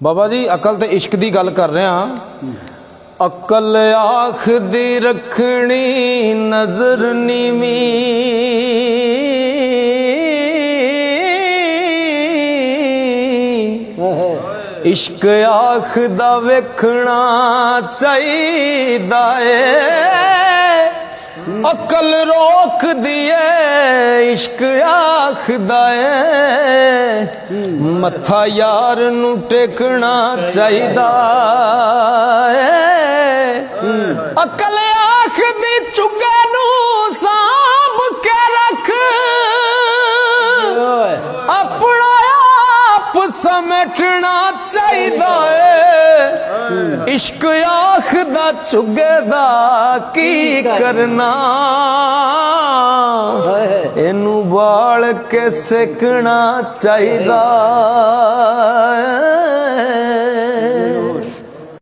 बाबा जी अकल ते इश्क दी गल कर रहे हैं। अकल आखदी रखनी नजर नीवी, इश्क आखदा वेखना चाहिदा है। अकल रोक दिए इश्क आखदा है, मत्था यार नू टेकना चाहिदा है। अकल आखदी चुगे नू सांभ के रख, अपना आप समेटना चाहिदा है। इश्क आखदा चुगे दा की करना, इनू बाल के सेकना चाहिदा है।